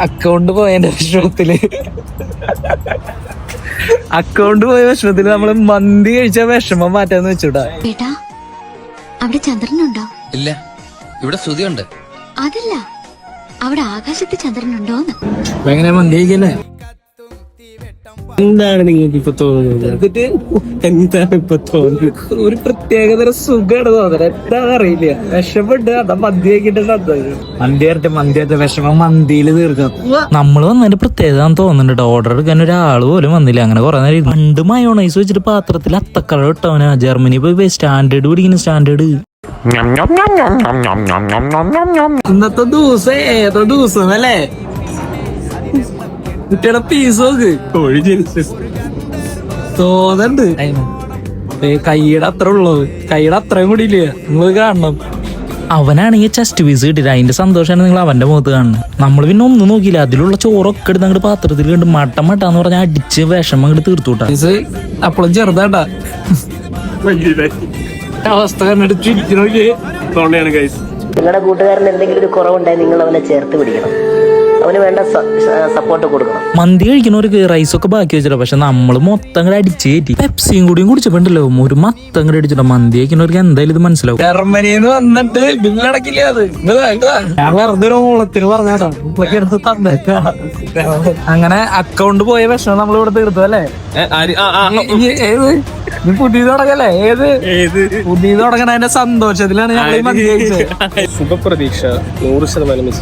Account പോയതിന്റെ വിഷമത്തില് നമ്മള് മന്തി കഴിച്ച വിഷമം മാറ്റാന്ന് വെച്ചൂടാ. ഏട്ടാ അവിടെ ചന്ദ്രനുണ്ടോ? ഇല്ല, ഇവിടെ ശ്രുതിയുണ്ട്. അതല്ല, അവിടെ ആകാശത്ത് ചന്ദ്രനുണ്ടോന്ന്. എങ്ങനെ മന്തി കഴിക്കല്ലേ? എന്താണ് നിങ്ങൾക്ക് ഇപ്പൊ തോന്നുന്നത്? എന്താണ് ഇപ്പൊ തോന്നുന്നത്? ഒരു പ്രത്യേകതര സുഖമാണ് തോന്നുന്നത്. എന്താണെന്ന് അറിയില്ല. വിഷമുണ്ട്, അതാ മന്തി കഴിക്കിട്ട് മന്തിയായിട്ട് വിഷമം മന്തിയില് തീർക്കാം. നമ്മള് വന്നതിന്റെ പ്രത്യേകത തോന്നുന്നുണ്ട്. ഓർഡർ എടുക്കാൻ ഒരാള് പോലും വന്നില്ല. അങ്ങനെ കുറെ നേരം പണ്ട് മയോണൈസ് വെച്ചിട്ട് പാത്രത്തിൽ അത്തക്കളർ ഇട്ടവനാ. ജർമ്മനി പോയി സ്റ്റാൻഡേർഡ് പിടിക്കുന്ന സ്റ്റാൻഡേർഡ്. ഇന്നത്തെ ദിവസം ഏതോ ദിവസം അല്ലേ? കുട്ടിയുടെ പീസ് നോക്ക് തോന്നുന്നുണ്ട്. കൈയുടെ അത്ര ഉള്ളൂ, കൈയുടെ അത്രയും കൂടി ഇല്ല. നിങ്ങൾ കാണണം. അവനാണെങ്കിൽ ചെസ്റ്റ് പീസ് കിട്ടില്ല. അതിന്റെ സന്തോഷമാണ് നിങ്ങൾ അവന്റെ മുഖത്ത് കാണുന്നത്. നമ്മൾ പിന്നെ ഒന്നും നോക്കിയില്ല. അതിലുള്ള ചോറൊക്കെ എടുത്ത് അങ്ങോട്ട് പാത്രത്തിൽ കണ്ട് മട്ടാന്ന് പറഞ്ഞാൽ അടിച്ച് വിഷമം അങ്ങോട്ട് തീർത്തുട്ടാ. അപ്പോഴും ചെറുതാണ്ടാ അവസ്ഥ കണ്ടിട്ട് നിങ്ങളുടെ കൂട്ടുകാരൻ എന്തെങ്കിലും ഒരു കുറവുണ്ടായി നിങ്ങൾ അവനെ ചേർത്ത് പിടിക്കണം. അവന് വേണ്ട സപ്പോർട്ട് കൊടുക്കണം. മന്തി കഴിക്കുന്നവർക്ക് റൈസൊക്കെ ബാക്കി വെച്ചിട്ടാ. പക്ഷെ നമ്മള് മൊത്തം കൂടെ അടിച്ച് കയറ്റി. പെപ്സിയും കൂടിയും കുടിച്ചിട്ടുണ്ടല്ലോ. ഒരു മൊത്തം കൂടെ അടിച്ചിട്ടാ. മന്തി കഴിക്കുന്നവർക്ക് എന്തായാലും ഇത് മനസ്സിലാവും. ജർമ്മനിന്ന് വന്നിട്ട് ബില്ലടക്കില്ല. അത് ഞാൻ വെറുതെ ഒരു ഓളത്തിന് പറഞ്ഞാട്ടോ. അങ്ങനെ അക്കൗണ്ട് പോയ വിഷമം നമ്മൾ ഇവിടെ തീർത്തു അല്ലേ? ഏത് പുതിയത് തുടങ്ങല്ലേ? ഏത് പുതിയത് തുടങ്ങണ അതിന്റെ സന്തോഷത്തിലാണ് ഞങ്ങൾ മന്തി കഴിച്ചത്. ശുഭപ്രതീക്ഷ 100%